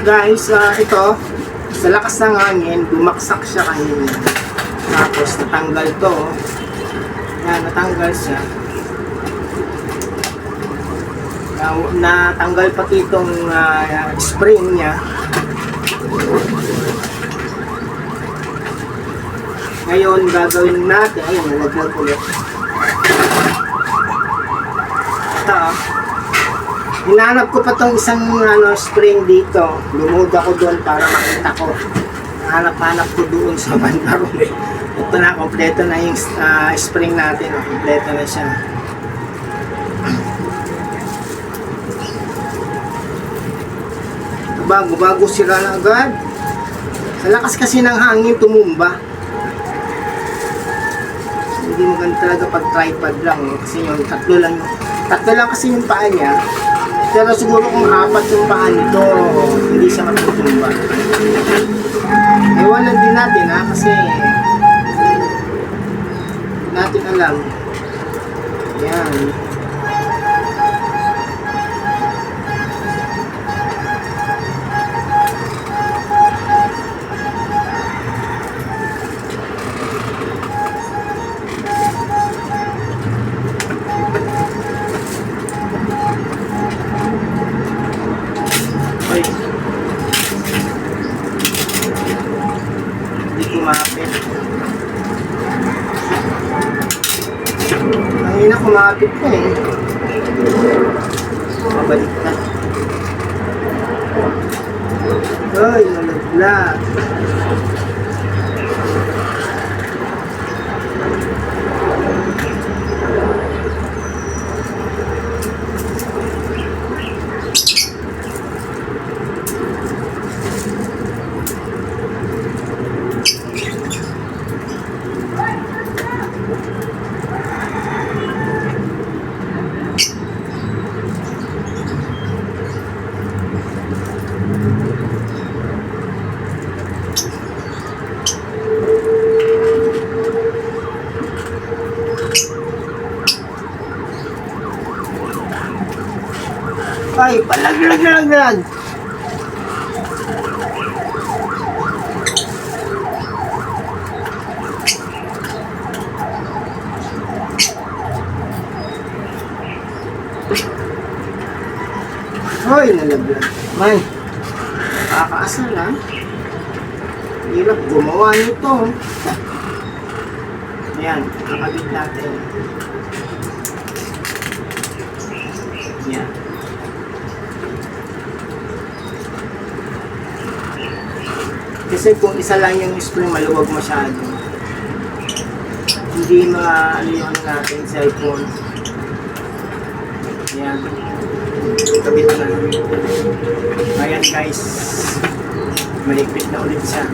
Guys, ito, sa lakas ng hangin, bumaksak siya kanina. Tapos natanggal to. Yan, natanggal siya. Natanggal pati itong spring niya. Ngayon, gagawin natin, ayun, nalaglag ulit. Ito, hinanap ko pa tong isang spring dito. Lumuda ko doon para makita ko. Hanap-hanap ko doon sa bandaron eh. Ito na, kompleto na yung spring natin. Kompleto na siya. Bago sira na agad. Sa lakas kasi ng hangin, tumumba. Hindi maganda talaga pag tripod lang. Kasi yung tatlo lang kasi yung paa niya. Pero siguro kung apat yung paa nito, hindi siya matutumba. Iwanan din natin kasi natin alam. Yan. Ang kumapit na eh. Mabalik na. Ay, nalaglag. Ay, palaglag. Hoy, nalaglag. Man, nakakaasal ha. Hirap gumawa nito. Ayan, kakabit natin. Ayan. Kasi kung isa lang yung spring, maluwag masyado. Hindi yung natin sa iPhone. Ayan. Kabit na. Ayan guys. Maligpit na ulit siya.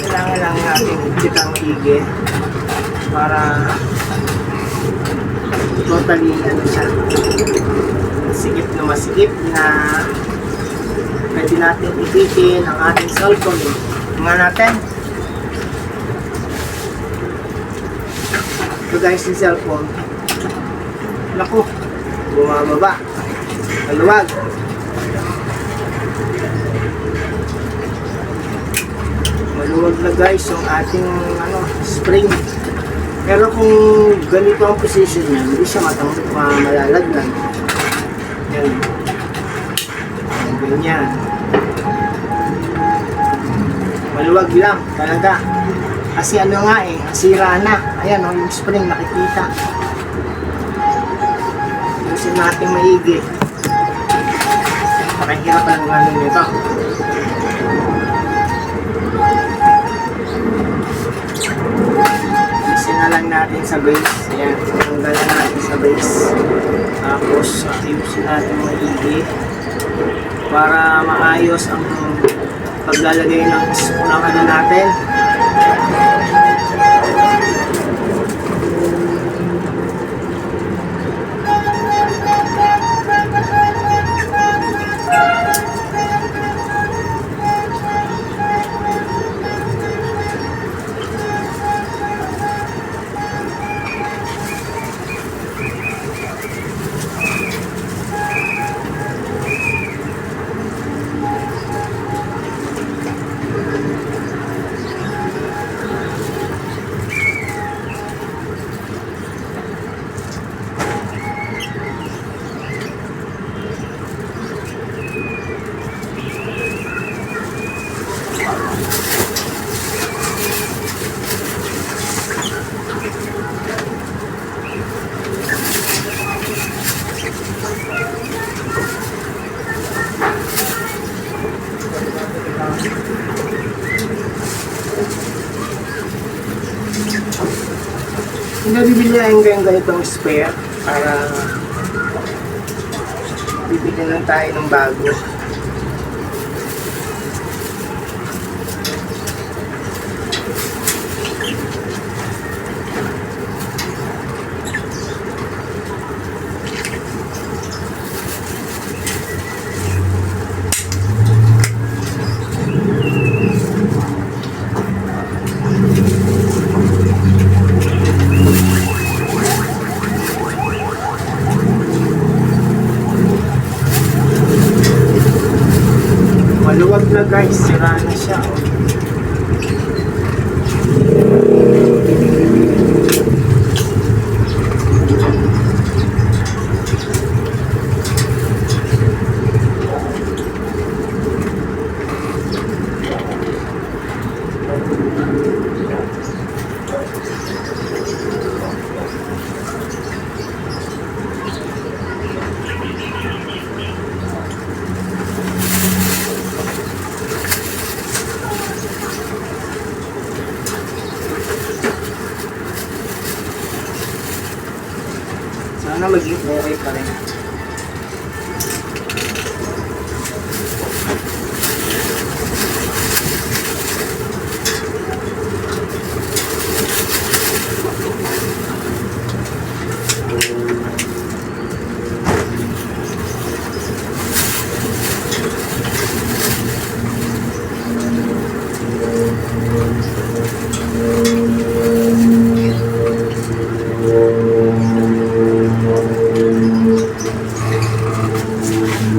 Kailangan lang natin kitang maigi para totally siya. Masigip na pwede natin ipitin ang ating cellphone. Nga natin. Ito guys yung cellphone. Naku, bumababa. Maluwag. Maluwag na guys yung ating spring. Pero kung ganito ang position niya, hindi siya malalaglag. Yan. Ganyan. Maluwag lang talaga. Kasi nasira na. Ayan yung spring nakikita. Gusto natin maigi. Pakihirap ang nito. Isin na lang natin sa base. Ayan, tanggalan natin sa base. Tapos ayusin natin maigi para maayos ang paglalagay ng natin. bibili na yung ganitong spare para bibili lang tayo ng bago. Maluwag na guys, sira na siya. Sana maging okay pa rin.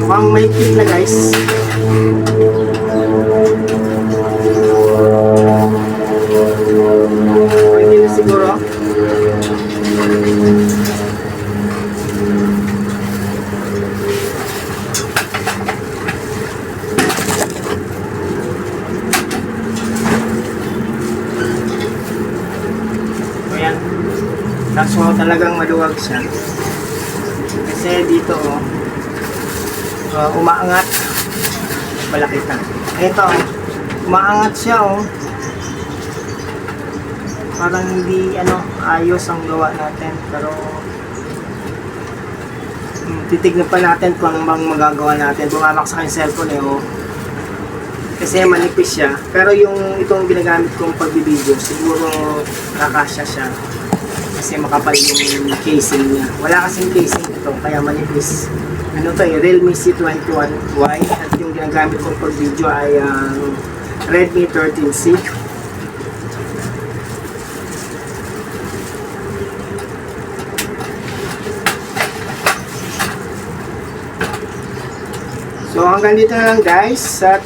Mukhang may tip na guys. Pwede na siguro. Ayan. Kaso talagang maluwag siya. Kasi dito umaangat. Wala kita. Ito, umaangat siya parang hindi ayos ang gawa natin, pero titignan pa natin kung ano bang magagawa natin. Bumamak sa akin cellphone kasi manipis siya, pero itong ginagamit kong pagbibideo siguro kakasya siya kasi makapal yung casing niya. Wala kasing casing ito kaya manipis. Realme C21Y at yung ginagamit kong pag-video ay Redmi 13C. So hanggang dito na lang guys, at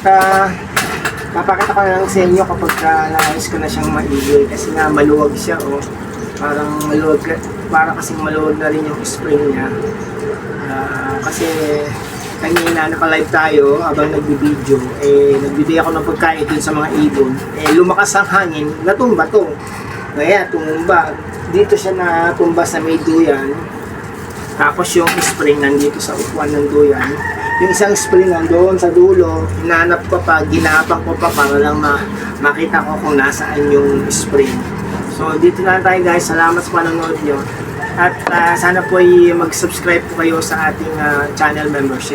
papakita ko na lang sa inyo kapag naayos ko na siyang maigil kasi nga maluwag siya parang maluwag, para kasing maluwag na rin yung spring niya. Kasi kanina naka-live tayo habang nagbibideo, nagbibigay ako ng pagkain dun sa mga ibon, lumakas ang hangin, natumba to. Kaya tumumba, dito siya natumba sa may duyan, tapos yung spring nandito sa upuan ng duyan. Yung isang spring nandoon sa dulo, hinanap ko pa, ginapang ko pa para lang makita ko kung nasaan yung spring. So dito na tayo guys, salamat sa panonood nyo. At sana po ay mag-subscribe po kayo sa ating channel membership.